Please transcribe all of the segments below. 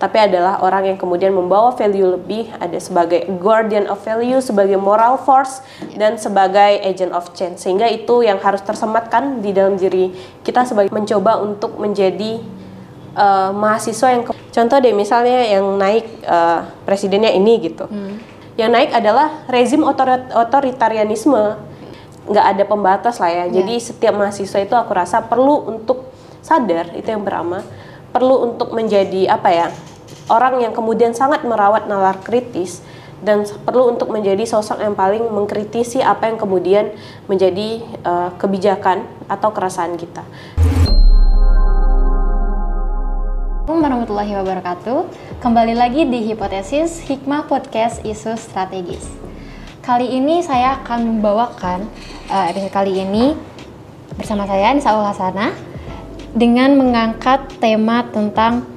tapi adalah orang yang kemudian membawa value lebih, ada sebagai guardian of value, sebagai moral force, dan sebagai agent of change. Sehingga itu yang harus tersematkan di dalam diri kita sebagai mencoba untuk menjadi mahasiswa yang contoh deh misalnya yang naik presidennya ini gitu. Yang naik adalah rezim otoritarianisme, nggak ada pembatas lah ya. Jadi setiap mahasiswa itu aku rasa perlu untuk sadar, itu yang pertama, perlu untuk menjadi apa ya, orang yang kemudian sangat merawat nalar kritis dan perlu untuk menjadi sosok yang paling mengkritisi apa yang kemudian menjadi kebijakan atau keresahan kita. Assalamualaikum warahmatullahi wabarakatuh. Kembali lagi di Hipotesis Hikmah Podcast Isu Strategis. Kali ini saya akan membawakan episode kali ini bersama saya Nisa Ulhasana dengan mengangkat tema tentang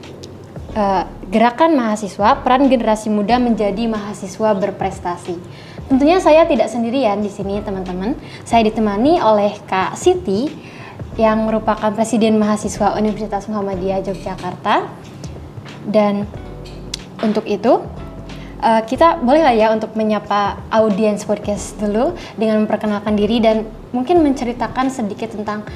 gerakan mahasiswa, peran generasi muda menjadi mahasiswa berprestasi. Tentunya saya tidak sendirian di sini, teman-teman. Saya ditemani oleh Kak Siti yang merupakan Presiden Mahasiswa Universitas Muhammadiyah Yogyakarta. Dan untuk itu kita boleh lah ya untuk menyapa audiens podcast dulu dengan memperkenalkan diri dan mungkin menceritakan sedikit tentang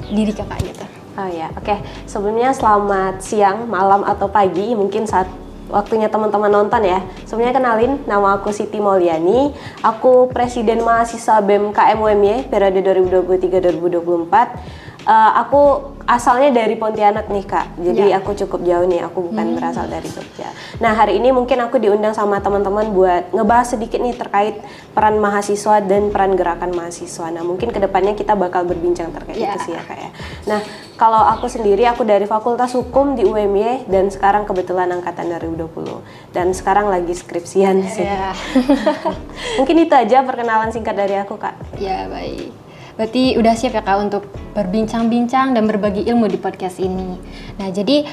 diri kakak gitu. Oh ya, oke. Sebelumnya selamat siang, malam atau pagi mungkin saat waktunya teman-teman nonton ya. Sebelumnya kenalin, nama aku Siti Mauliani. Aku Presiden Mahasiswa BEM KMUMY periode 2023-2024. Aku asalnya dari Pontianak nih Kak, jadi aku cukup jauh nih, aku bukan berasal dari Jogja. Nah hari ini mungkin aku diundang sama teman-teman buat ngebahas sedikit nih terkait peran mahasiswa dan peran gerakan mahasiswa. Nah mungkin kedepannya kita bakal berbincang terkait itu sih ya Kak ya. Nah kalau aku sendiri, aku dari Fakultas Hukum di UMY dan sekarang kebetulan angkatan 2020 dan sekarang lagi skripsian sih. Mungkin itu aja perkenalan singkat dari aku Kak. Ya baik. Berarti udah siap ya Kak untuk berbincang-bincang dan berbagi ilmu di podcast ini. Nah jadi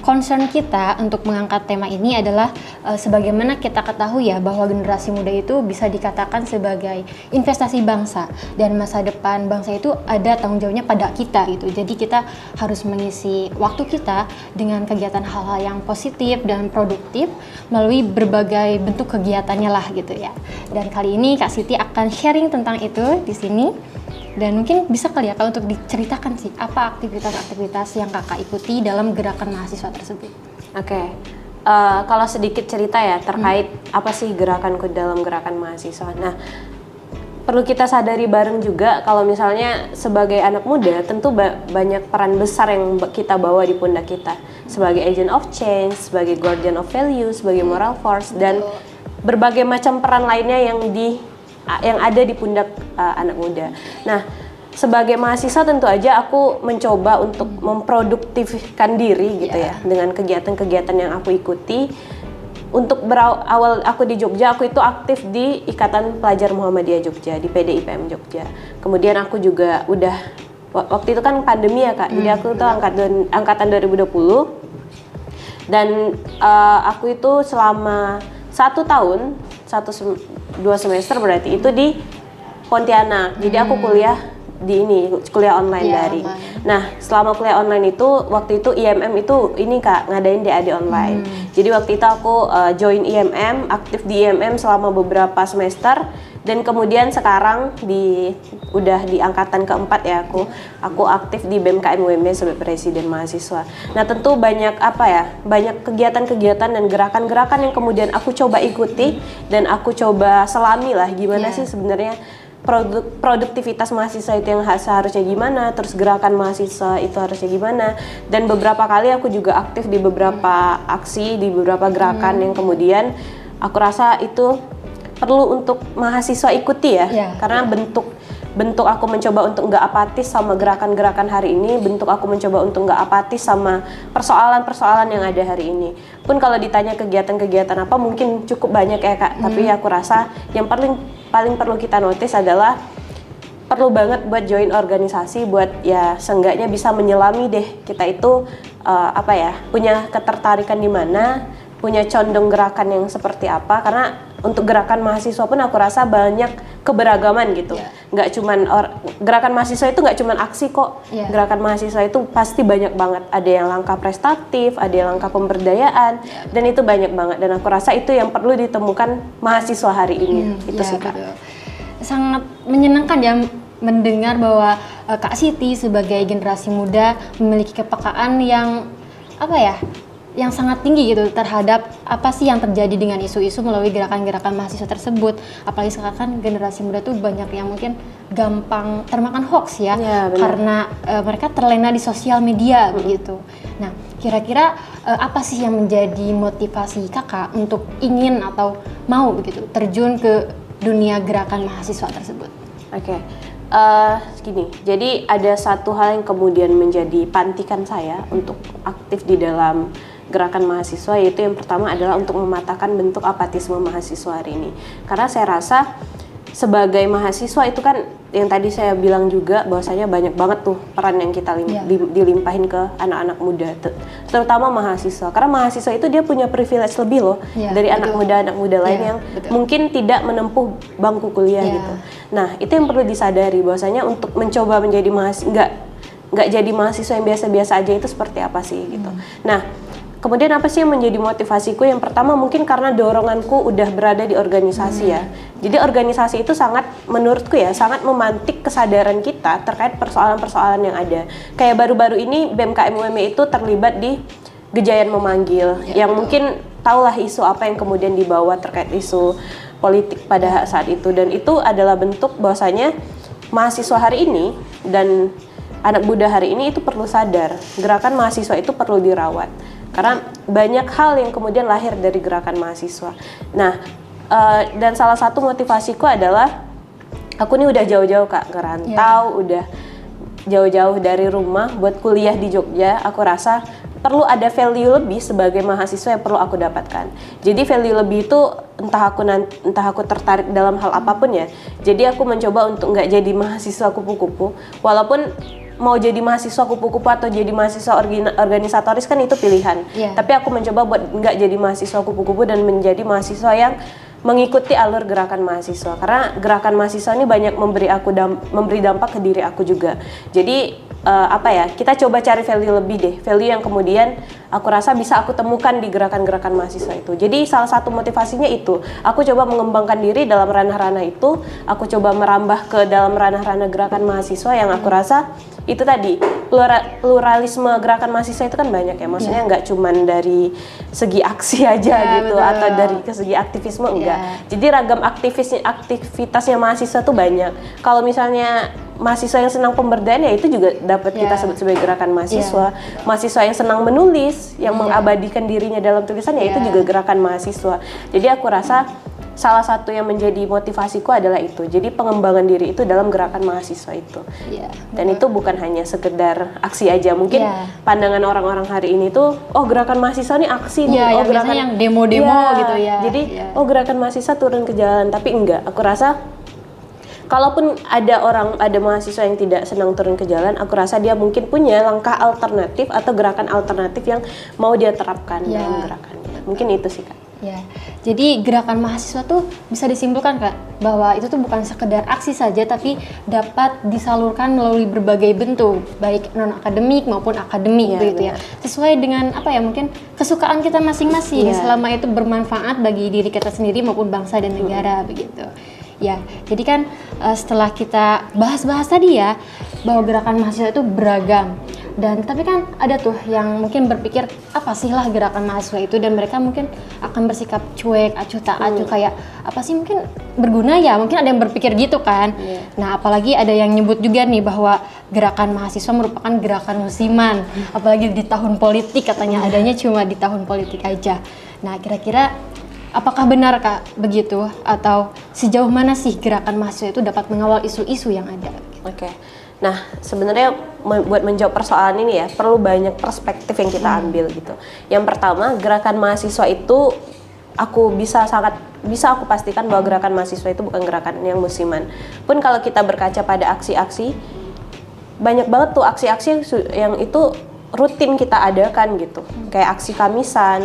concern kita untuk mengangkat tema ini adalah sebagaimana kita ketahui ya bahwa generasi muda itu bisa dikatakan sebagai investasi bangsa dan masa depan bangsa itu ada tanggung jawabnya pada kita gitu. Jadi kita harus mengisi waktu kita dengan kegiatan hal-hal yang positif dan produktif melalui berbagai bentuk kegiatannya lah gitu ya. Dan kali ini Kak Siti akan sharing tentang itu di sini. Dan mungkin bisa kali ya Kak untuk diceritakan sih apa aktivitas-aktivitas yang Kakak ikuti dalam gerakan mahasiswa tersebut. Oke. Kalau sedikit cerita ya terkait apa sih gerakanku dalam gerakan mahasiswa. Nah, perlu kita sadari bareng juga kalau misalnya sebagai anak muda tentu banyak peran besar yang kita bawa di pundak kita sebagai agent of change, sebagai guardian of value, sebagai moral force dan berbagai macam peran lainnya yang ada di pundak anak muda. Nah, sebagai mahasiswa tentu aja aku mencoba untuk memproduktifkan diri gitu ya dengan kegiatan-kegiatan yang aku ikuti. Untuk berawal aku di Jogja, aku itu aktif di Ikatan Pelajar Muhammadiyah Jogja, di PDIPM Jogja. Kemudian aku juga udah waktu itu kan pandemi ya Kak. Jadi aku tuh angkatan 2020 dan aku itu selama 1 tahun 2 semester berarti itu di Pontianak. Jadi aku kuliah kuliah online daring. Nah, selama kuliah online itu waktu itu IMM itu ini Kak ngadain DAD online. Jadi waktu itu aku join IMM, aktif di IMM selama beberapa semester dan kemudian sekarang udah di angkatan keempat ya aku aktif di BEM KMUMY sebagai Presiden Mahasiswa. Nah, tentu banyak banyak kegiatan-kegiatan dan gerakan-gerakan yang kemudian aku coba ikuti dan aku coba selami lah gimana sih sebenarnya produktivitas mahasiswa itu yang seharusnya gimana, terus gerakan mahasiswa itu harusnya gimana, dan beberapa kali aku juga aktif di beberapa aksi, di beberapa gerakan yang kemudian aku rasa itu perlu untuk mahasiswa ikuti ya, karena bentuk aku mencoba untuk nggak apatis sama gerakan-gerakan hari ini, bentuk aku mencoba untuk nggak apatis sama persoalan-persoalan yang ada hari ini. Pun kalau ditanya kegiatan-kegiatan apa mungkin cukup banyak ya Kak, tapi aku rasa yang paling perlu kita notice adalah perlu banget buat join organisasi, buat ya seenggaknya bisa menyelami deh kita itu punya ketertarikan di mana, punya condong gerakan yang seperti apa, karena untuk gerakan mahasiswa pun aku rasa banyak keberagaman gitu. nggak cuman gerakan mahasiswa itu nggak cuman aksi kok. Gerakan mahasiswa itu pasti banyak banget. Ada yang langkah prestatif, ada yang langkah pemberdayaan, dan itu banyak banget. Dan aku rasa itu yang perlu ditemukan mahasiswa hari ini. Itu sih Kak. Betul. Sangat menyenangkan ya mendengar bahwa Kak Siti sebagai generasi muda memiliki kepekaan yang yang sangat tinggi gitu terhadap apa sih yang terjadi dengan isu-isu melalui gerakan-gerakan mahasiswa tersebut. Apalagi sekarang kan generasi muda tuh banyak yang mungkin gampang termakan hoax ya karena mereka terlena di sosial media begitu. Nah, kira-kira apa sih yang menjadi motivasi Kakak untuk ingin atau mau begitu terjun ke dunia gerakan mahasiswa tersebut? Gini, jadi ada satu hal yang kemudian menjadi pantikan saya untuk aktif di dalam gerakan mahasiswa, yaitu yang pertama adalah untuk mematahkan bentuk apatisme mahasiswa hari ini. Karena saya rasa sebagai mahasiswa itu kan yang tadi saya bilang juga bahwasanya banyak banget tuh peran yang kita dilimpahin ke anak-anak muda, terutama mahasiswa. Karena mahasiswa itu dia punya privilege lebih loh dari anak muda lain yang mungkin tidak menempuh bangku kuliah gitu. Nah, itu yang perlu disadari bahwasanya untuk mencoba menjadi mahasiswa nggak jadi mahasiswa yang biasa-biasa aja itu seperti apa sih gitu. Nah, kemudian apa sih yang menjadi motivasiku? Yang pertama mungkin karena doronganku udah berada di organisasi ya. Jadi organisasi itu menurutku sangat memantik kesadaran kita terkait persoalan-persoalan yang ada. Kayak baru-baru ini BMKM UMY itu terlibat di Gejayan Memanggil, yang mungkin tahulah isu apa yang kemudian dibawa terkait isu politik pada saat itu. Dan itu adalah bentuk bahwasanya mahasiswa hari ini dan anak muda hari ini itu perlu sadar, gerakan mahasiswa itu perlu dirawat. Karena banyak hal yang kemudian lahir dari gerakan mahasiswa. Nah, dan salah satu motivasiku adalah aku nih udah jauh-jauh Kak ngerantau, udah jauh-jauh dari rumah buat kuliah di Jogja. Aku rasa perlu ada value lebih sebagai mahasiswa yang perlu aku dapatkan. Jadi value lebih itu entah aku tertarik dalam hal apapun ya. Jadi aku mencoba untuk nggak jadi mahasiswa kupu-kupu, walaupun mau jadi mahasiswa kupu-kupu atau jadi mahasiswa organisatoris kan itu pilihan. Tapi aku mencoba buat nggak jadi mahasiswa kupu-kupu dan menjadi mahasiswa yang mengikuti alur gerakan mahasiswa. Karena gerakan mahasiswa ini banyak memberi dampak ke diri aku juga. Jadi kita coba cari value lebih deh, value yang kemudian aku rasa bisa aku temukan di gerakan-gerakan mahasiswa itu. Jadi salah satu motivasinya itu, aku coba mengembangkan diri dalam ranah-ranah itu, aku coba merambah ke dalam ranah-ranah gerakan mahasiswa yang aku rasa itu tadi, pluralisme gerakan mahasiswa itu kan banyak ya, maksudnya nggak cuman dari segi aksi aja gitu, betul. Atau dari segi aktivisme enggak. Jadi ragam aktivitasnya mahasiswa tuh banyak. Kalau misalnya mahasiswa yang senang pemberdayaan ya itu juga dapat kita sebut sebagai gerakan mahasiswa. Mahasiswa yang senang menulis, yang mengabadikan dirinya dalam tulisan ya itu juga gerakan mahasiswa. Jadi aku rasa salah satu yang menjadi motivasiku adalah itu. Jadi pengembangan diri itu dalam gerakan mahasiswa itu. Dan itu bukan hanya sekedar aksi aja. Mungkin pandangan orang-orang hari ini tuh, oh gerakan mahasiswa nih aksi nih. Oh gerakan yang demo-demo gitu ya. Jadi oh gerakan mahasiswa turun ke jalan. Tapi enggak, aku rasa kalaupun ada mahasiswa yang tidak senang turun ke jalan, aku rasa dia mungkin punya langkah alternatif atau gerakan alternatif yang mau dia terapkan dalam gerakannya. Mungkin itu sih Kak. Jadi gerakan mahasiswa tuh bisa disimpulkan Kak bahwa itu tuh bukan sekedar aksi saja, tapi dapat disalurkan melalui berbagai bentuk, baik non akademik maupun akademik begitu ya. Sesuai dengan mungkin kesukaan kita masing-masing, selama itu bermanfaat bagi diri kita sendiri maupun bangsa dan negara begitu. Jadi kan setelah kita bahas-bahas tadi ya bahwa gerakan mahasiswa itu beragam, dan tapi kan ada tuh yang mungkin berpikir apa sih lah gerakan mahasiswa itu, dan mereka mungkin akan bersikap cuek, acuh tak acuh, kayak apa sih mungkin berguna ya, mungkin ada yang berpikir gitu kan. Nah apalagi ada yang nyebut juga nih bahwa gerakan mahasiswa merupakan gerakan musiman, apalagi di tahun politik katanya adanya cuma di tahun politik aja. Nah kira-kira apakah benar Kak begitu, atau sejauh mana sih gerakan mahasiswa itu dapat mengawal isu-isu yang ada? Nah sebenarnya buat menjawab persoalan ini ya perlu banyak perspektif yang kita ambil gitu. Yang pertama, gerakan mahasiswa itu bisa aku pastikan bahwa gerakan mahasiswa itu bukan gerakan yang musiman. Pun kalau kita berkaca pada aksi-aksi, banyak banget tuh aksi-aksi yang itu rutin kita adakan gitu. Kayak aksi Kamisan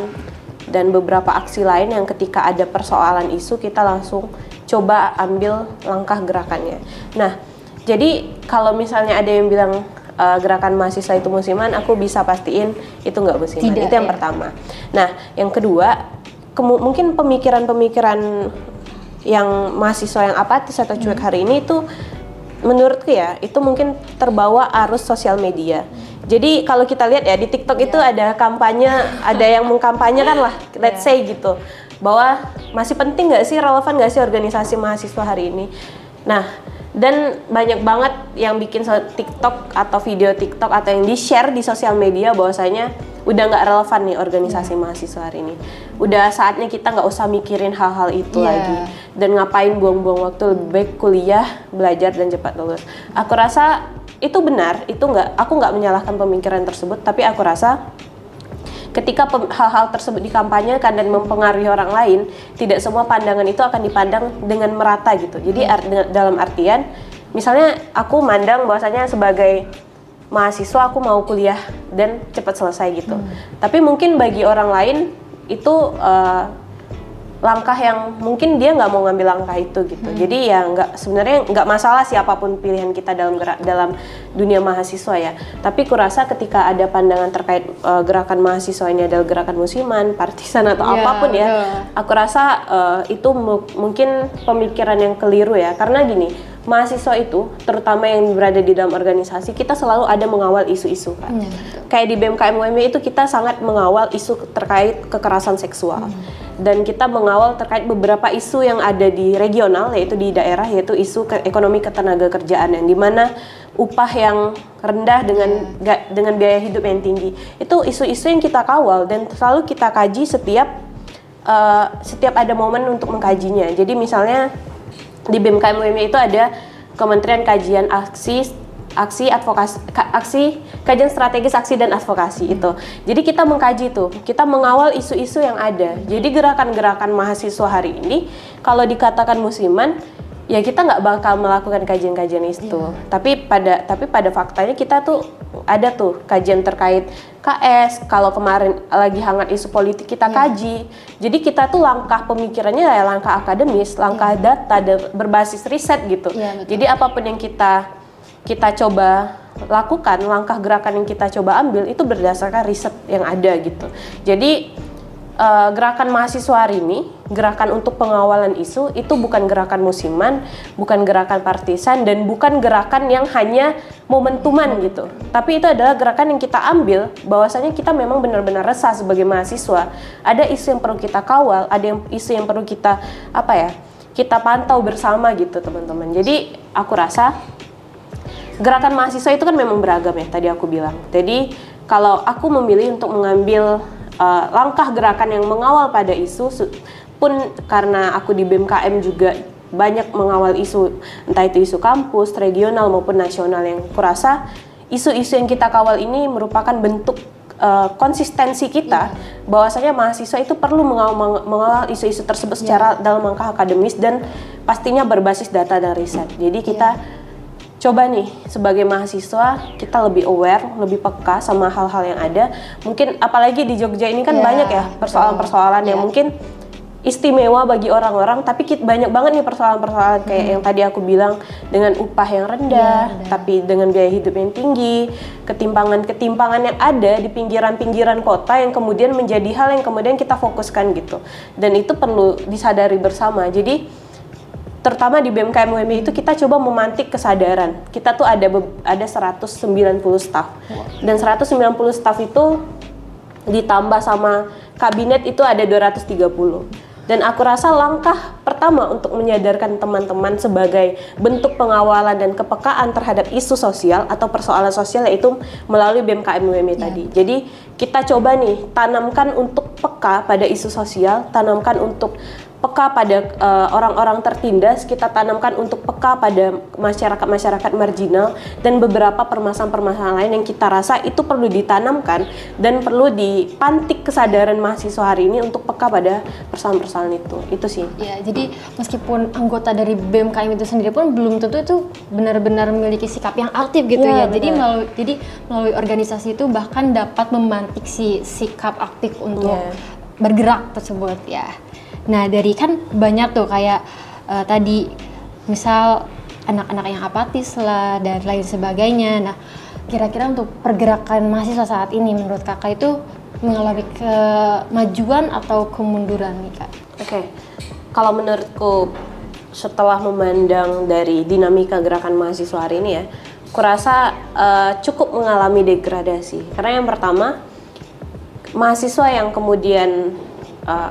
dan beberapa aksi lain yang ketika ada persoalan isu kita langsung coba ambil langkah gerakannya. Nah, jadi kalau misalnya ada yang bilang gerakan mahasiswa itu musiman, aku bisa pastiin itu nggak musiman. Itu yang pertama. Nah, yang kedua, mungkin pemikiran-pemikiran yang mahasiswa yang apatis atau cuek hari ini itu menurutku ya, itu mungkin terbawa arus sosial media. Jadi kalau kita lihat ya di TikTok itu ada kampanye, ada yang mengkampanyekan lah, let's say gitu, bahwa masih penting nggak sih, relevan nggak sih organisasi mahasiswa hari ini. Nah, dan banyak banget yang bikin TikTok atau video TikTok atau yang di-share di sosial media bahwasanya udah nggak relevan nih organisasi mahasiswa hari ini. Udah saatnya kita nggak usah mikirin hal-hal itu lagi. Dan ngapain buang-buang waktu, lebih baik kuliah, belajar dan cepat lulus. Aku rasa itu benar, aku nggak menyalahkan pemikiran tersebut, tapi aku rasa ketika hal-hal tersebut dikampanyekan dan mempengaruhi orang lain, tidak semua pandangan itu akan dipandang dengan merata gitu. Jadi dalam artian, misalnya aku mandang bahwasanya sebagai mahasiswa aku mau kuliah dan cepat selesai gitu. Tapi mungkin bagi orang lain itu langkah yang mungkin dia nggak mau ngambil langkah itu gitu. Jadi ya sebenarnya nggak masalah siapapun pilihan kita dalam dunia mahasiswa ya. Tapi kurasa ketika ada pandangan terkait gerakan mahasiswa ini adalah gerakan musiman, partisan atau apapun ya, aku rasa itu mungkin pemikiran yang keliru ya. Karena gini, mahasiswa itu terutama yang berada di dalam organisasi, kita selalu ada mengawal isu-isu kan. Kayak di BMKM UMY itu kita sangat mengawal isu terkait kekerasan seksual. Dan kita mengawal terkait beberapa isu yang ada di regional, yaitu di daerah, yaitu isu ekonomi ketenagakerjaan yang dimana upah yang rendah dengan biaya hidup yang tinggi. Itu isu-isu yang kita kawal dan selalu kita kaji setiap ada momen untuk mengkajinya. Jadi misalnya di BMKM UMY itu ada Kementerian Kajian Kajian Strategis Aksi dan Advokasi itu. Jadi kita mengkaji itu, kita mengawal isu-isu yang ada. Jadi gerakan-gerakan mahasiswa hari ini kalau dikatakan musiman, ya kita nggak bakal melakukan kajian-kajian itu. Tapi pada faktanya kita tuh ada tuh kajian terkait KS. Kalau kemarin lagi hangat isu politik kita kaji. Jadi kita tuh langkah pemikirannya ya langkah akademis, langkah data berbasis riset gitu. Jadi apapun yang kita coba lakukan, langkah gerakan yang kita coba ambil itu berdasarkan riset yang ada gitu. Jadi gerakan mahasiswa hari ini, gerakan untuk pengawalan isu itu bukan gerakan musiman, bukan gerakan partisan, dan bukan gerakan yang hanya momentuman gitu. Tapi itu adalah gerakan yang kita ambil bahwasanya kita memang benar-benar resah sebagai mahasiswa. Ada isu yang perlu kita kawal, ada isu yang perlu kita kita pantau bersama gitu teman-teman. Jadi aku rasa gerakan mahasiswa itu kan memang beragam ya, tadi aku bilang. Jadi kalau aku memilih untuk mengambil langkah gerakan yang mengawal pada isu, pun karena aku di BMKM juga banyak mengawal isu, entah itu isu kampus, regional maupun nasional, yang kurasa isu-isu yang kita kawal ini merupakan bentuk konsistensi kita bahwasanya mahasiswa itu perlu mengawal isu-isu tersebut secara dalam langkah akademis dan pastinya berbasis data dan riset. Jadi kita coba nih sebagai mahasiswa kita lebih aware, lebih peka sama hal-hal yang ada. Mungkin apalagi di Jogja ini kan banyak ya persoalan-persoalan yang mungkin istimewa bagi orang-orang, tapi banyak banget nih persoalan-persoalan kayak yang tadi aku bilang, dengan upah yang rendah, tapi dengan biaya hidup yang tinggi, ketimpangan yang ada di pinggiran-pinggiran kota yang kemudian menjadi hal yang kemudian kita fokuskan gitu. Dan itu perlu disadari bersama. Jadi terutama di BMKM UMY itu kita coba memantik kesadaran. Kita tuh ada 190 staf. Dan 190 staf itu ditambah sama kabinet itu ada 230. Dan aku rasa langkah pertama untuk menyadarkan teman-teman sebagai bentuk pengawalan dan kepekaan terhadap isu sosial atau persoalan sosial yaitu melalui BMKM UMY tadi. Jadi kita coba nih tanamkan untuk peka pada isu sosial, tanamkan untuk peka pada orang-orang tertindas, kita tanamkan untuk peka pada masyarakat-masyarakat marginal dan beberapa permasalahan-permasalahan lain yang kita rasa itu perlu ditanamkan dan perlu dipantik kesadaran mahasiswa hari ini untuk peka pada persoalan-persoalan itu. Itu sih. Ya, jadi meskipun anggota dari BMKM itu sendiri pun belum tentu itu benar-benar memiliki sikap yang aktif gitu ya. Jadi melalui organisasi itu bahkan dapat memantik si sikap aktif untuk bergerak tersebut ya. Nah dari kan banyak tuh kayak tadi misal anak-anak yang apatis lah dan lain sebagainya. Nah, kira-kira untuk pergerakan mahasiswa saat ini menurut kakak itu mengalami kemajuan atau kemunduran nih kak? Oke. Kalau menurutku setelah memandang dari dinamika gerakan mahasiswa hari ini ya, kurasa cukup mengalami degradasi. Karena yang pertama, mahasiswa yang kemudian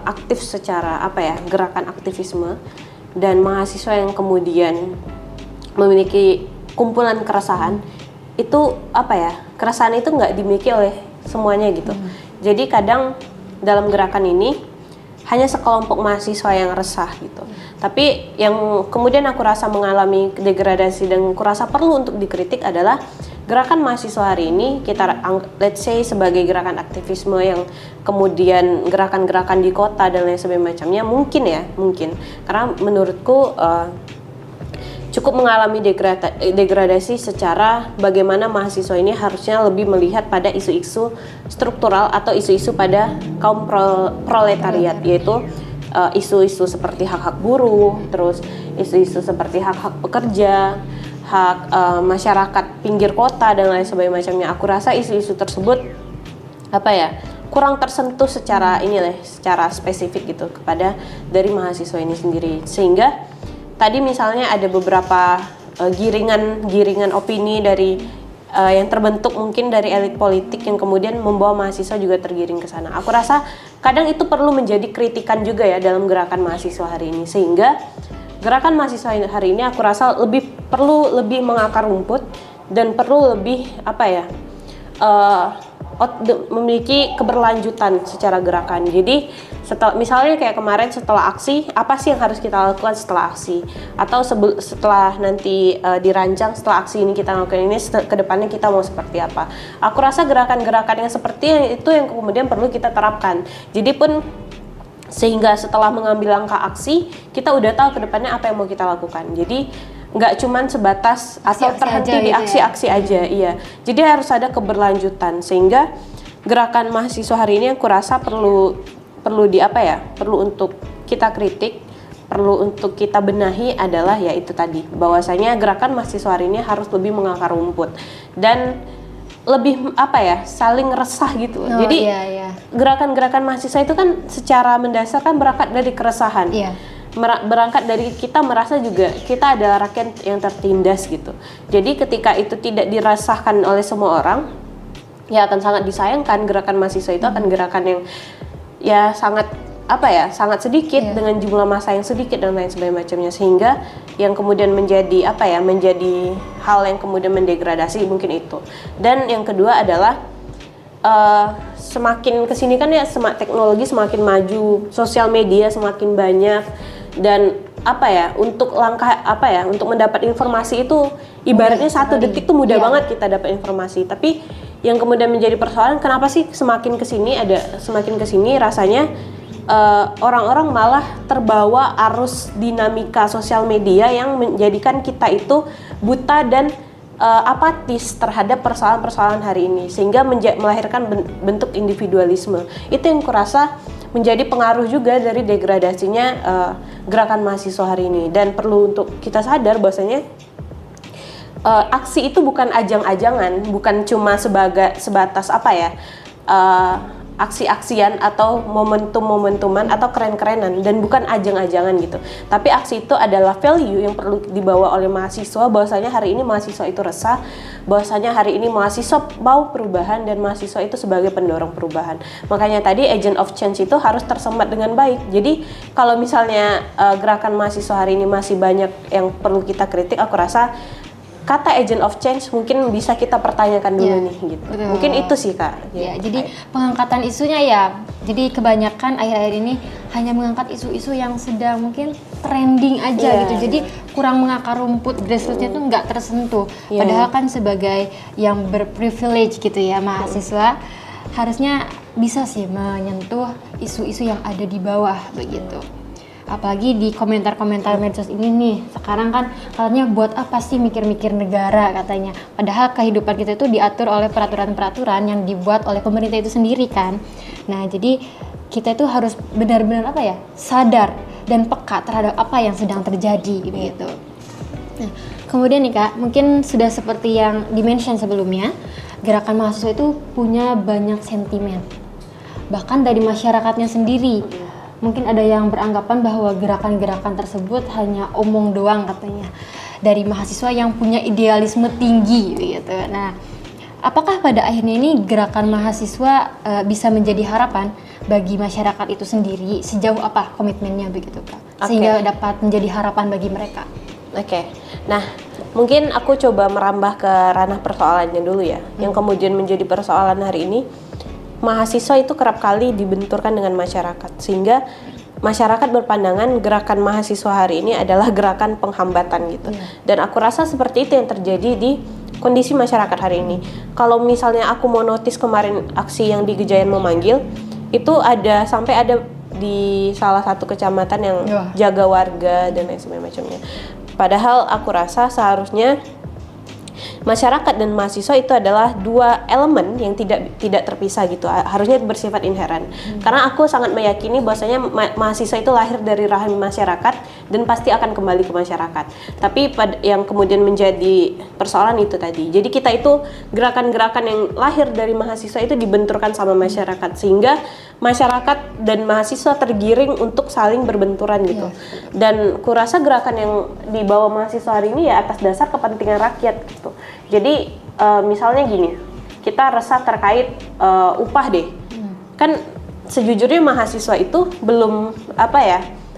aktif secara gerakan aktivisme, dan mahasiswa yang kemudian memiliki kumpulan keresahan, itu keresahan itu nggak dimiliki oleh semuanya gitu. Jadi kadang dalam gerakan ini hanya sekelompok mahasiswa yang resah gitu. Tapi yang kemudian aku rasa mengalami degradasi dan kurasa perlu untuk dikritik adalah gerakan mahasiswa hari ini, kita let's say sebagai gerakan aktivisme yang kemudian gerakan-gerakan di kota dan lain sebagainya, mungkin karena menurutku cukup mengalami degradasi secara bagaimana mahasiswa ini harusnya lebih melihat pada isu-isu struktural atau isu-isu pada kaum proletariat, yaitu isu-isu seperti hak-hak buruh, terus isu-isu seperti hak-hak pekerja, hak masyarakat pinggir kota dan lain sebagainya. Aku rasa isu-isu tersebut kurang tersentuh secara secara spesifik gitu kepada dari mahasiswa ini sendiri, sehingga tadi misalnya ada beberapa giringan opini dari yang terbentuk mungkin dari elit politik yang kemudian membawa mahasiswa juga tergiring ke sana. Aku rasa kadang itu perlu menjadi kritikan juga ya dalam gerakan mahasiswa hari ini, sehingga gerakan mahasiswa hari ini aku rasa perlu lebih mengakar rumput dan perlu lebih memiliki keberlanjutan secara gerakan. Jadi misalnya kayak kemarin setelah aksi, apa sih yang harus kita lakukan setelah aksi, atau setelah nanti dirancang setelah aksi ini kita lakukan ini, ke depannya kita mau seperti apa. Aku rasa gerakan-gerakan yang seperti itu yang kemudian perlu kita terapkan. Jadi pun sehingga setelah mengambil langkah aksi, kita udah tahu ke depannya apa yang mau kita lakukan. Jadi nggak cuman sebatas atau terhenti di aksi-aksi aja, iya. Jadi harus ada keberlanjutan, sehingga gerakan mahasiswa hari ini aku rasa perlu untuk kita kritik, perlu untuk kita benahi adalah ya itu tadi, bahwasanya gerakan mahasiswa hari ini harus lebih mengakar rumput dan lebih saling resah gitu. Jadi gerakan-gerakan mahasiswa itu kan secara mendasar kan berangkat dari keresahan. Berangkat dari kita merasa juga kita adalah rakyat yang tertindas gitu. Jadi ketika itu tidak dirasakan oleh semua orang, ya akan sangat disayangkan. Gerakan mahasiswa itu akan gerakan yang ya sangat sedikit dengan jumlah massa yang sedikit dan lain sebagainya, sehingga yang kemudian menjadi menjadi hal yang kemudian mendegradasi mungkin itu. Dan yang kedua adalah semakin kesini kan ya teknologi semakin maju, sosial media semakin banyak, dan untuk untuk mendapat informasi itu ibaratnya 1 detik tuh mudah banget kita dapat informasi. Tapi yang kemudian menjadi persoalan, kenapa sih semakin kesini rasanya orang-orang malah terbawa arus dinamika sosial media yang menjadikan kita itu buta dan apatis terhadap persoalan-persoalan hari ini, sehingga melahirkan bentuk individualisme. Itu yang kurasa menjadi pengaruh juga dari degradasinya gerakan mahasiswa hari ini. Dan perlu untuk kita sadar bahwasanya aksi itu bukan ajang-ajangan, bukan cuma sebatas aksi-aksian atau momentum-momentuman atau keren-kerenan, dan bukan ajang-ajangan gitu. Tapi aksi itu adalah value yang perlu dibawa oleh mahasiswa, bahwasanya hari ini mahasiswa itu resah, bahwasanya hari ini mahasiswa mau perubahan dan mahasiswa itu sebagai pendorong perubahan. Makanya tadi agent of change itu harus tersemat dengan baik. Jadi kalau misalnya gerakan mahasiswa hari ini masih banyak yang perlu kita kritik, aku rasa kata agent of change mungkin bisa kita pertanyakan dulu nih gitu. Betul. Mungkin itu sih Kak. Ya, jadi pengangkatan isunya ya. Jadi kebanyakan akhir-akhir ini hanya mengangkat isu-isu yang sedang mungkin trending aja gitu. Jadi kurang mengakar rumput, grassroots-nya tuh nggak tersentuh. Padahal kan sebagai yang berprivilege gitu ya mahasiswa, harusnya bisa sih menyentuh isu-isu yang ada di bawah begitu. Apalagi di komentar-komentar medsos ini nih, sekarang kan katanya buat apa sih mikir-mikir negara katanya, padahal kehidupan kita itu diatur oleh peraturan-peraturan yang dibuat oleh pemerintah itu sendiri kan. Nah jadi kita itu harus benar-benar sadar dan peka terhadap apa yang sedang terjadi gitu. Nah, kemudian nih Kak, mungkin sudah seperti yang di-mention sebelumnya, gerakan mahasiswa itu punya banyak sentimen. Bahkan dari masyarakatnya sendiri. Mungkin ada yang beranggapan bahwa gerakan-gerakan tersebut hanya omong doang katanya. Dari mahasiswa yang punya idealisme tinggi gitu. Nah, apakah pada akhirnya ini gerakan mahasiswa bisa menjadi harapan bagi masyarakat itu sendiri? Sejauh apa komitmennya begitu Kak? Sehingga dapat menjadi harapan bagi mereka. Oke. Nah, mungkin aku coba merambah ke ranah persoalannya dulu ya. Yang kemudian menjadi persoalan hari ini, mahasiswa itu kerap kali dibenturkan dengan masyarakat, sehingga masyarakat berpandangan gerakan mahasiswa hari ini adalah gerakan penghambatan gitu. Dan aku rasa seperti itu yang terjadi di kondisi masyarakat hari ini. Kalau misalnya aku mau notice kemarin aksi yang di Gejayan memanggil, itu sampai ada di salah satu kecamatan yang jaga warga dan lain sebagainya. Padahal aku rasa seharusnya masyarakat dan mahasiswa itu adalah dua elemen yang tidak terpisah gitu, harusnya bersifat inheran. Karena aku sangat meyakini bahwasanya mahasiswa itu lahir dari rahim masyarakat dan pasti akan kembali ke masyarakat. Tapi yang kemudian menjadi persoalan itu tadi, jadi kita itu gerakan-gerakan yang lahir dari mahasiswa itu dibenturkan sama masyarakat, sehingga masyarakat dan mahasiswa tergiring untuk saling berbenturan gitu. Dan kurasa gerakan yang dibawa mahasiswa hari ini ya atas dasar kepentingan rakyat gitu. Jadi misalnya gini, kita resah terkait upah deh. Kan sejujurnya mahasiswa itu belum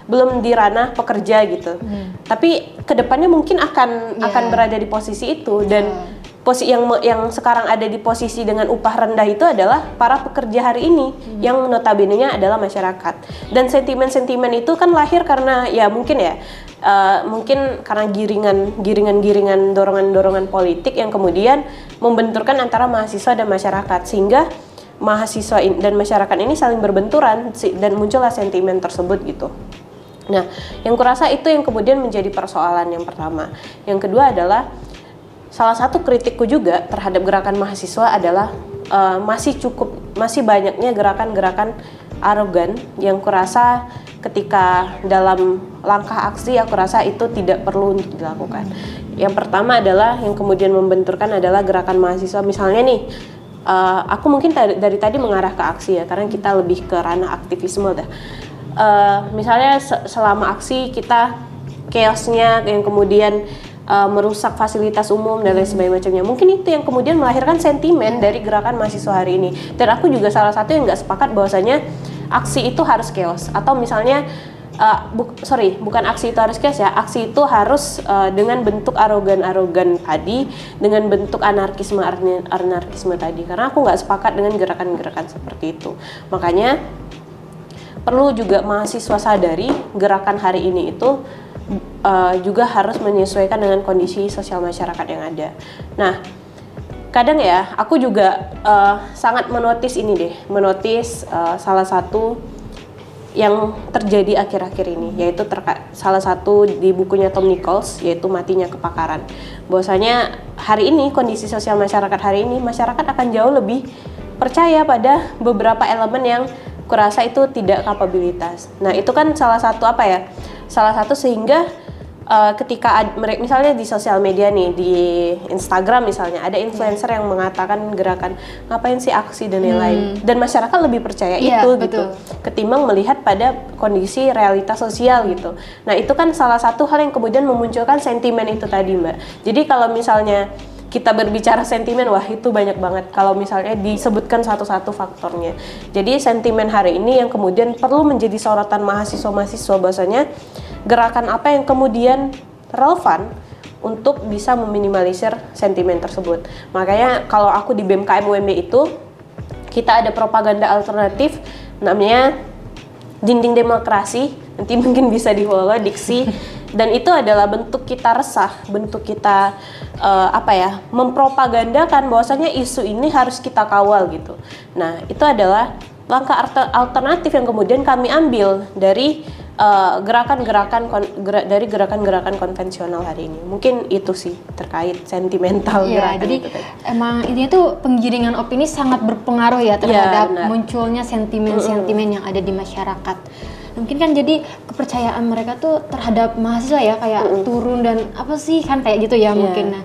belum di ranah pekerja gitu. Tapi kedepannya mungkin akan berada di posisi itu, dan posisi yang sekarang ada di posisi dengan upah rendah itu adalah para pekerja hari ini yang notabene-nya adalah masyarakat. Dan sentimen-sentimen itu kan lahir karena mungkin karena giringan-giringan dorongan-dorongan politik yang kemudian membenturkan antara mahasiswa dan masyarakat, sehingga mahasiswa dan masyarakat ini saling berbenturan dan muncullah sentimen tersebut gitu. Nah, yang kurasa itu yang kemudian menjadi persoalan yang pertama. Yang kedua adalah salah satu kritikku juga terhadap gerakan mahasiswa adalah masih banyaknya gerakan-gerakan arogan yang kurasa ketika dalam langkah aksi aku rasa itu tidak perlu untuk dilakukan. Yang pertama adalah yang kemudian membenturkan adalah gerakan mahasiswa. Misalnya nih, aku mungkin dari tadi mengarah ke aksi ya, karena kita lebih ke ranah aktivisme dah. Misalnya selama aksi kita chaosnya yang kemudian merusak fasilitas umum dan lain sebagainya. Mungkin itu yang kemudian melahirkan sentimen dari gerakan mahasiswa hari ini. Dan aku juga salah satu yang nggak sepakat bahwasanya aksi itu harus chaos, atau misalnya bukan aksi itu harus chaos ya, aksi itu harus dengan bentuk arogan tadi, dengan bentuk anarkisme tadi. Karena aku nggak sepakat dengan gerakan-gerakan seperti itu. Makanya perlu juga mahasiswa sadari gerakan hari ini itu juga harus menyesuaikan dengan kondisi sosial masyarakat yang ada. Nah, kadang ya aku juga sangat menotis salah satu yang terjadi akhir-akhir ini, yaitu salah satu di bukunya Tom Nichols, yaitu Matinya Kepakaran. Bahwasanya hari ini kondisi sosial masyarakat hari ini, masyarakat akan jauh lebih percaya pada beberapa elemen yang kurasa itu tidak kapabilitas. Nah, itu kan salah satu sehingga ketika misalnya di sosial media nih, di Instagram misalnya ada influencer yang mengatakan gerakan ngapain sih aksi dan lain-lain, dan masyarakat lebih percaya itu gitu ketimbang melihat pada kondisi realitas sosial gitu. Nah, itu kan salah satu hal yang kemudian memunculkan sentimen itu tadi, Mbak. Jadi kalau misalnya kita berbicara sentimen, wah itu banyak banget kalau misalnya disebutkan satu-satu faktornya. Jadi sentimen hari ini yang kemudian perlu menjadi sorotan mahasiswa-mahasiswa, bahwasanya gerakan apa yang kemudian relevan untuk bisa meminimalisir sentimen tersebut. Makanya kalau aku di BMKM UMB itu, kita ada propaganda alternatif namanya Dinding Demokrasi, nanti mungkin bisa di-follow Diksi. Dan itu adalah bentuk kita resah, bentuk kita mempropagandakan bahwasanya isu ini harus kita kawal gitu. Nah, itu adalah langkah alternatif yang kemudian kami ambil dari gerakan-gerakan konvensional hari ini. Mungkin itu sih terkait sentimental gerakan. Jadi itu tadi. emang intinya tuh penggiringan opini sangat berpengaruh ya terhadap munculnya sentimen-sentimen yang ada di masyarakat. Mungkin kan jadi kepercayaan mereka tuh terhadap mahasiswa ya kayak turun dan apa sih kan kayak gitu ya mungkin. Nah,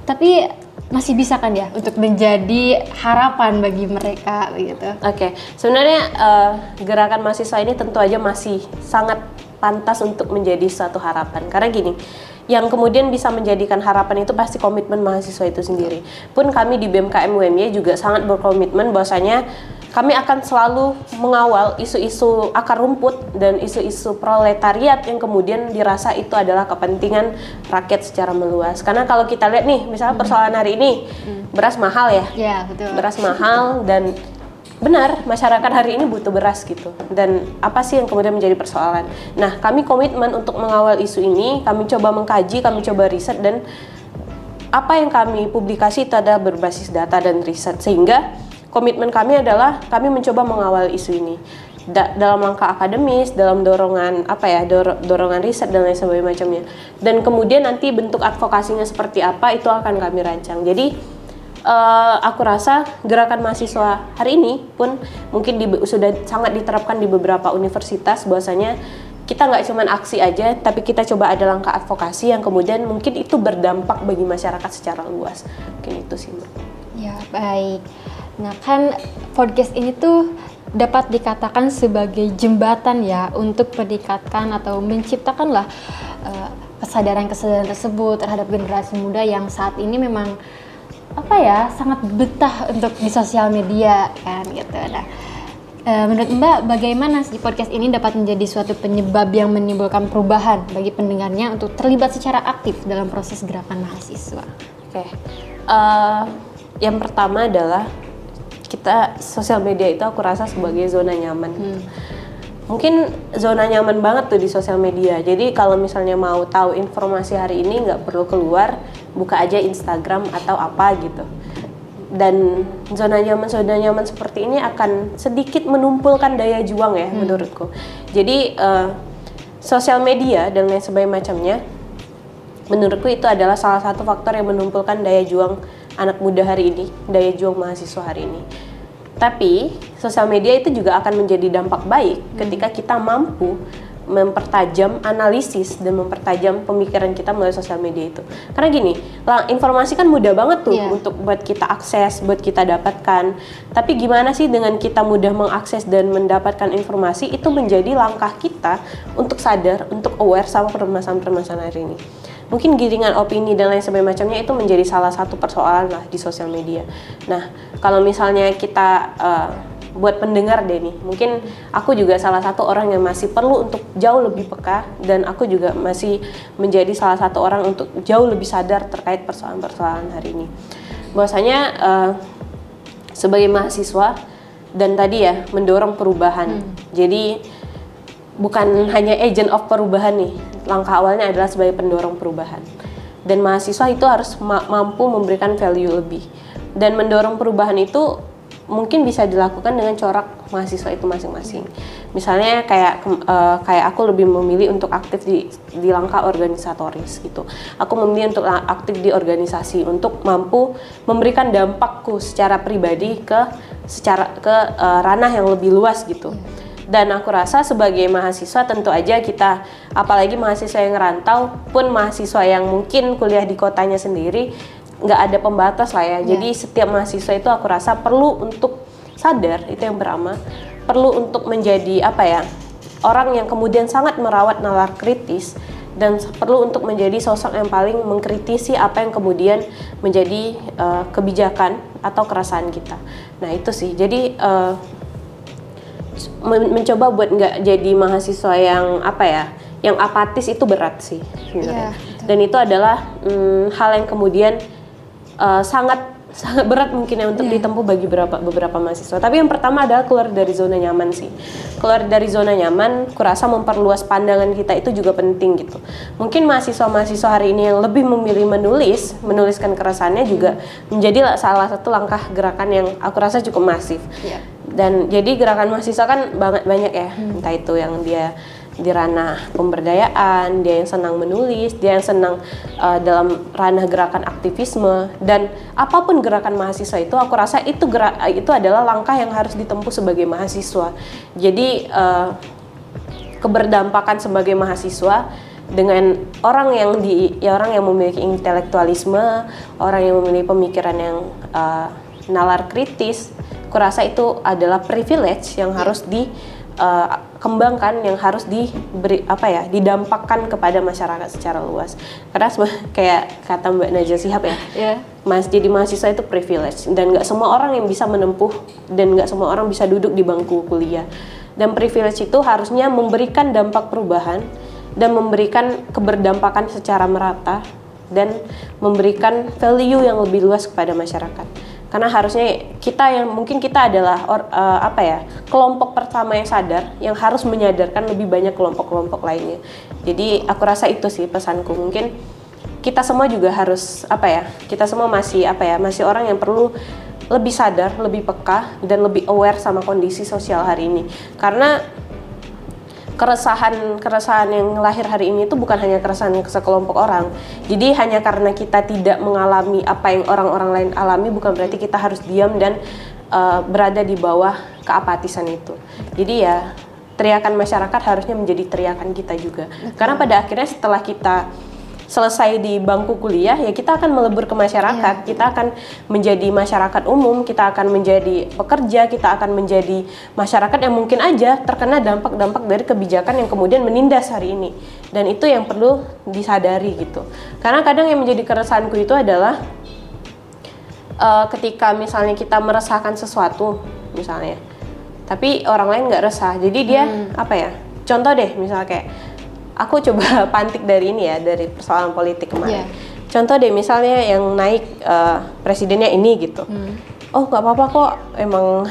tapi masih bisa kan ya untuk menjadi harapan bagi mereka begitu. Oke. Sebenarnya gerakan mahasiswa ini tentu aja masih sangat pantas untuk menjadi suatu harapan. Karena gini, yang kemudian bisa menjadikan harapan itu pasti komitmen mahasiswa itu sendiri. Pun kami di BMKM UMY juga sangat berkomitmen bahwasanya kami akan selalu mengawal isu-isu akar rumput dan isu-isu proletariat yang kemudian dirasa itu adalah kepentingan rakyat secara meluas. Karena kalau kita lihat nih, misalnya persoalan hari ini, beras mahal ya. Iya, betul. Beras mahal dan benar masyarakat hari ini butuh beras gitu. Dan apa sih yang kemudian menjadi persoalan? Nah, kami komitmen untuk mengawal isu ini, kami coba mengkaji, kami coba riset, dan apa yang kami publikasi itu adalah berbasis data dan riset, sehingga komitmen kami adalah kami mencoba mengawal isu ini dalam langkah akademis, dalam dorongan dorongan riset dan lain sebagainya. Dan kemudian nanti bentuk advokasinya seperti apa itu akan kami rancang. Jadi aku rasa gerakan mahasiswa hari ini pun mungkin sudah sangat diterapkan di beberapa universitas, bahwasanya kita nggak cuma aksi aja, tapi kita coba ada langkah advokasi yang kemudian mungkin itu berdampak bagi masyarakat secara luas. Mungkin itu sih, Mbak. Ya, baik. Nah, kan podcast ini tuh dapat dikatakan sebagai jembatan ya untuk mendekatkan atau menciptakanlah kesadaran-kesadaran tersebut terhadap generasi muda yang saat ini memang sangat betah untuk di sosial media kan gitu. Nah, menurut Mbak bagaimana sih podcast ini dapat menjadi suatu penyebab yang menimbulkan perubahan bagi pendengarnya untuk terlibat secara aktif dalam proses gerakan mahasiswa? Oke. Yang pertama adalah sosial media itu aku rasa sebagai zona nyaman. Mungkin zona nyaman banget tuh di sosial media. Jadi kalau misalnya mau tahu informasi hari ini nggak perlu keluar, buka aja Instagram atau apa gitu. Dan zona nyaman seperti ini akan sedikit menumpulkan daya juang ya menurutku. Jadi sosial media dan lain sebagainya menurutku itu adalah salah satu faktor yang menumpulkan daya juang anak muda hari ini, daya juang mahasiswa hari ini. Tapi sosial media itu juga akan menjadi dampak baik ketika kita mampu mempertajam analisis dan mempertajam pemikiran kita melalui sosial media itu. Karena gini, informasi kan mudah banget tuh untuk buat kita akses, buat kita dapatkan. Tapi gimana sih dengan kita mudah mengakses dan mendapatkan informasi, itu menjadi langkah kita untuk sadar, untuk aware sama permasalahan-permasalahan hari ini. Mungkin giringan opini dan lain sebagainya itu menjadi salah satu persoalan lah di sosial media. Nah, kalau misalnya kita buat pendengar deh nih, mungkin aku juga salah satu orang yang masih perlu untuk jauh lebih peka, dan aku juga masih menjadi salah satu orang untuk jauh lebih sadar terkait persoalan-persoalan hari ini. Bahwasanya sebagai mahasiswa dan tadi ya mendorong perubahan. Jadi bukan hanya agent of perubahan nih, langkah awalnya adalah sebagai pendorong perubahan. Dan mahasiswa itu harus mampu memberikan value lebih. Dan mendorong perubahan itu mungkin bisa dilakukan dengan corak mahasiswa itu masing-masing. Misalnya kayak aku lebih memilih untuk aktif di langkah organisatoris gitu. Aku memilih untuk aktif di organisasi untuk mampu memberikan dampakku secara pribadi ke ranah yang lebih luas gitu. Dan aku rasa sebagai mahasiswa tentu aja kita, apalagi mahasiswa yang ngerantau pun mahasiswa yang mungkin kuliah di kotanya sendiri, nggak ada pembatas lah ya. Jadi setiap mahasiswa itu aku rasa perlu untuk sadar, itu yang pertama, perlu untuk menjadi orang yang kemudian sangat merawat nalar kritis, dan perlu untuk menjadi sosok yang paling mengkritisi apa yang kemudian menjadi kebijakan atau keresahan kita. Nah itu sih, jadi mencoba buat nggak jadi mahasiswa yang yang apatis itu berat sih sebenarnya. Dan itu adalah hal yang kemudian sangat berat mungkin ya untuk ditempuh bagi beberapa mahasiswa. Tapi yang pertama adalah keluar dari zona nyaman sih. Keluar dari zona nyaman, kurasa memperluas pandangan kita itu juga penting gitu. Mungkin mahasiswa-mahasiswa hari ini yang lebih memilih menuliskan keresahannya juga menjadi salah satu langkah gerakan yang aku rasa cukup masif. Dan jadi gerakan mahasiswa kan banyak ya, entah itu yang dia di ranah pemberdayaan, dia yang senang menulis, dia yang senang dalam ranah gerakan aktivisme, dan apapun gerakan mahasiswa itu, aku rasa itu adalah langkah yang harus ditempuh sebagai mahasiswa. Jadi keberdampakan sebagai mahasiswa dengan orang yang memiliki intelektualisme, orang yang memiliki pemikiran yang nalar kritis, aku rasa itu adalah privilege yang harus dikembangkan, yang harus didampakkan kepada masyarakat secara luas. Karena kayak kata Mbak Najwa Shihab ya, jadi mahasiswa itu privilege, dan nggak semua orang yang bisa menempuh, dan nggak semua orang bisa duduk di bangku kuliah. Dan privilege itu harusnya memberikan dampak perubahan dan memberikan keberdampakan secara merata dan memberikan value yang lebih luas kepada masyarakat. Karena harusnya kita adalah kelompok pertama yang sadar, yang harus menyadarkan lebih banyak kelompok-kelompok lainnya. Jadi aku rasa itu sih pesanku. Mungkin kita semua juga harus kita semua masih orang yang perlu lebih sadar, lebih peka, dan lebih aware sama kondisi sosial hari ini. Karena keresahan yang lahir hari ini itu bukan hanya keresahan sekelompok orang. Jadi hanya karena kita tidak mengalami apa yang orang-orang lain alami, bukan berarti kita harus diam dan berada di bawah keapatisan itu. Jadi ya, teriakan masyarakat harusnya menjadi teriakan kita juga. Karena pada akhirnya setelah kita selesai di bangku kuliah, ya kita akan melebur ke masyarakat, kita akan menjadi masyarakat umum, kita akan menjadi pekerja, kita akan menjadi masyarakat yang mungkin aja terkena dampak-dampak dari kebijakan yang kemudian menindas hari ini. Dan itu yang perlu disadari gitu. Karena kadang yang menjadi keresahanku itu adalah ketika misalnya kita meresahkan sesuatu misalnya, tapi orang lain nggak resah, jadi dia contoh deh, misalnya kayak aku coba pantik dari dari persoalan politik kemarin. Contoh deh, misalnya yang naik presidennya ini gitu. Oh nggak apa-apa kok, emang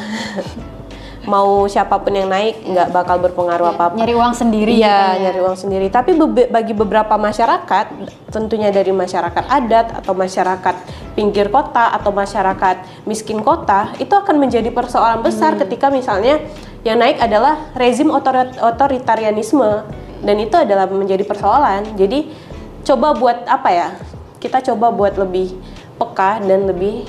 mau siapapun yang naik nggak bakal berpengaruh apa-apa. Nyari uang sendiri. Iya, nyari uang sendiri. Tapi bagi beberapa masyarakat, tentunya dari masyarakat adat atau masyarakat pinggir kota atau masyarakat miskin kota, itu akan menjadi persoalan besar ketika misalnya yang naik adalah rezim otoritarianisme. Dan itu adalah menjadi persoalan. Jadi coba buat kita coba buat lebih peka dan lebih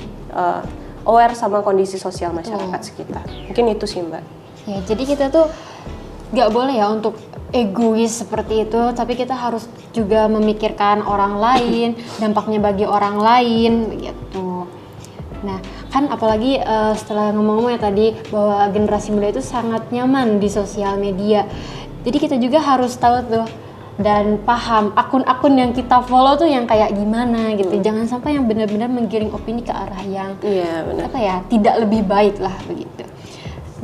aware sama kondisi sosial masyarakat sekitar. Mungkin itu sih Mbak. Ya, jadi kita tuh nggak boleh ya untuk egois seperti itu, tapi kita harus juga memikirkan orang lain, dampaknya bagi orang lain begitu. Nah, kan apalagi setelah ngomong-ngomong ya tadi bahwa generasi muda itu sangat nyaman di sosial media. Jadi kita juga harus tahu tuh dan paham akun-akun yang kita follow tuh yang kayak gimana gitu. Jangan sampai yang benar-benar menggiring opini ke arah yang tidak lebih baik lah begitu.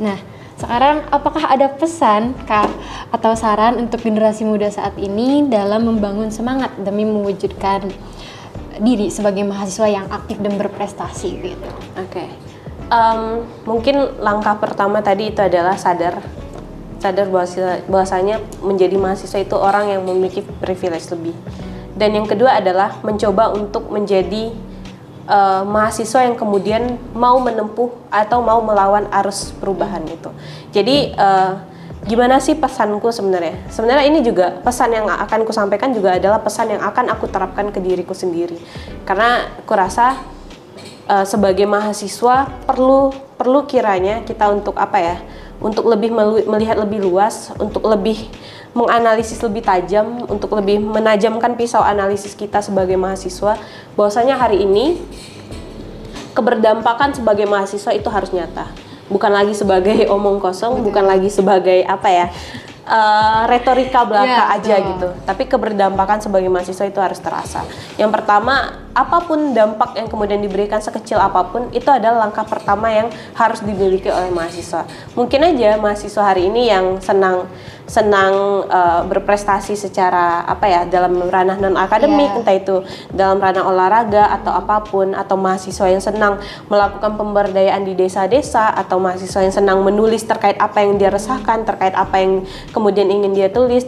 Nah, sekarang apakah ada pesan Kak atau saran untuk generasi muda saat ini dalam membangun semangat demi mewujudkan diri sebagai mahasiswa yang aktif dan berprestasi gitu? Mungkin langkah pertama tadi itu adalah sadar bahwasanya menjadi mahasiswa itu orang yang memiliki privilege lebih. Dan yang kedua adalah mencoba untuk menjadi mahasiswa yang kemudian mau menempuh atau mau melawan arus perubahan itu. Jadi gimana sih pesanku sebenarnya? Sebenarnya ini juga pesan yang akan kusampaikan juga adalah pesan yang akan aku terapkan ke diriku sendiri. Karena aku rasa sebagai mahasiswa perlu kiranya kita untuk untuk lebih melihat lebih luas, untuk lebih menganalisis lebih tajam, untuk lebih menajamkan pisau analisis kita sebagai mahasiswa, bahwasanya hari ini keberdampakan sebagai mahasiswa itu harus nyata, bukan lagi sebagai omong kosong, bukan lagi sebagai retorika belaka aja gitu, tapi keberdampakan sebagai mahasiswa itu harus terasa. Yang pertama, apapun dampak yang kemudian diberikan sekecil apapun, itu adalah langkah pertama yang harus dimiliki oleh mahasiswa. Mungkin aja mahasiswa hari ini yang senang berprestasi secara dalam ranah non akademik, entah itu dalam ranah olahraga atau apapun, atau mahasiswa yang senang melakukan pemberdayaan di desa-desa, atau mahasiswa yang senang menulis terkait apa yang dia resahkan, terkait apa yang kemudian ingin dia tulis,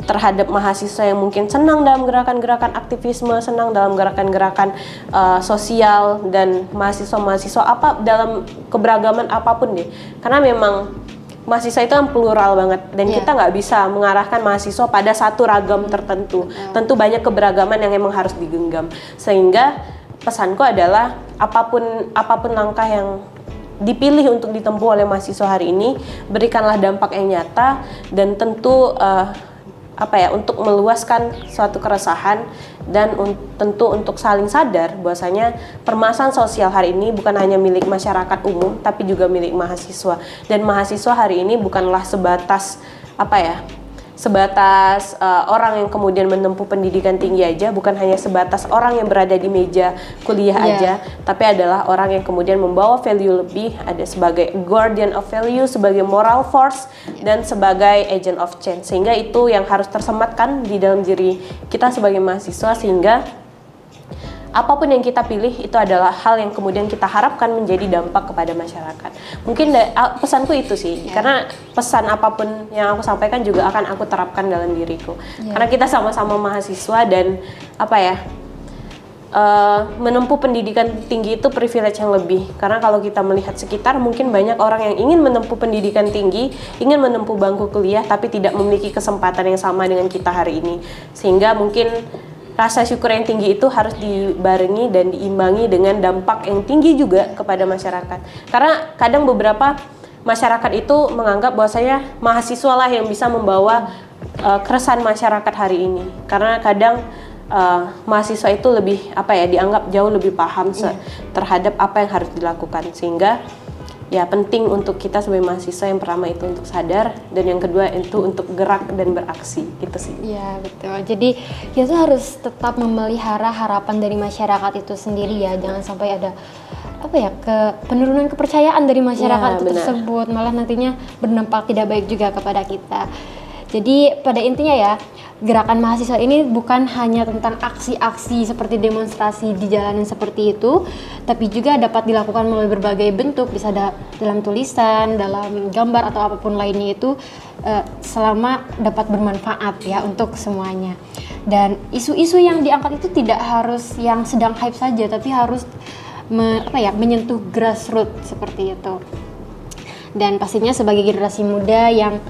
terhadap mahasiswa yang mungkin senang dalam gerakan-gerakan aktivisme, senang dalam gerakan-gerakan sosial, dan mahasiswa-mahasiswa apa dalam keberagaman apapun deh. Karena memang mahasiswa itu kan plural banget, dan kita nggak bisa mengarahkan mahasiswa pada satu ragam tertentu. Tentu banyak keberagaman yang emang harus digenggam. Sehingga pesanku adalah apapun langkah yang dipilih untuk ditempuh oleh mahasiswa hari ini, berikanlah dampak yang nyata, dan tentu untuk meluaskan suatu keresahan, dan tentu untuk saling sadar bahwasanya permasalahan sosial hari ini bukan hanya milik masyarakat umum tapi juga milik mahasiswa, dan mahasiswa hari ini bukanlah sebatas orang yang kemudian menempuh pendidikan tinggi aja, bukan hanya sebatas orang yang berada di meja kuliah aja, tapi adalah orang yang kemudian membawa value lebih, ada sebagai guardian of value, sebagai moral force, dan sebagai agent of change. Sehingga itu yang harus tersematkan di dalam diri kita sebagai mahasiswa, sehingga apapun yang kita pilih itu adalah hal yang kemudian kita harapkan menjadi dampak kepada masyarakat. Mungkin pesanku itu sih, karena pesan apapun yang aku sampaikan juga akan aku terapkan dalam diriku. Karena kita sama-sama mahasiswa, dan menempuh pendidikan tinggi itu privilege yang lebih. Karena kalau kita melihat sekitar, mungkin banyak orang yang ingin menempuh pendidikan tinggi, ingin menempuh bangku kuliah, tapi tidak memiliki kesempatan yang sama dengan kita hari ini. Sehingga mungkin rasa syukur yang tinggi itu harus dibarengi dan diimbangi dengan dampak yang tinggi juga kepada masyarakat. Karena kadang beberapa masyarakat itu menganggap bahwasanya mahasiswa lah yang bisa membawa keresahan masyarakat hari ini. Karena kadang mahasiswa itu lebih dianggap jauh lebih paham terhadap apa yang harus dilakukan. Sehingga penting untuk kita sebagai mahasiswa, yang pertama itu untuk sadar, dan yang kedua itu untuk gerak dan beraksi, gitu sih. Iya, betul. Jadi kita harus tetap memelihara harapan dari masyarakat itu sendiri ya, jangan sampai ada penurunan kepercayaan dari masyarakat tersebut, malah nantinya berdampak tidak baik juga kepada kita. Jadi pada intinya ya, gerakan mahasiswa ini bukan hanya tentang aksi-aksi seperti demonstrasi di jalanan seperti itu, tapi juga dapat dilakukan melalui berbagai bentuk, bisa dalam tulisan, dalam gambar, atau apapun lainnya itu, selama dapat bermanfaat ya untuk semuanya. Dan isu-isu yang diangkat itu tidak harus yang sedang hype saja, tapi harus menyentuh grassroots seperti itu. Dan pastinya sebagai generasi muda yang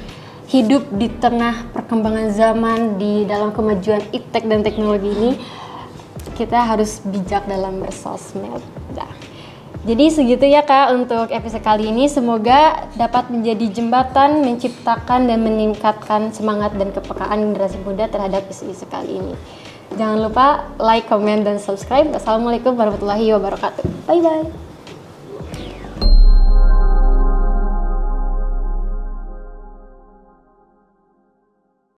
hidup di tengah perkembangan zaman, di dalam kemajuan iptek dan teknologi ini, kita harus bijak dalam bersosmed. Jadi segitu ya Kak untuk episode kali ini. Semoga dapat menjadi jembatan menciptakan dan meningkatkan semangat dan kepekaan generasi muda terhadap isu-isu kali ini. Jangan lupa like, comment, dan subscribe. Assalamualaikum warahmatullahi wabarakatuh. Bye-bye.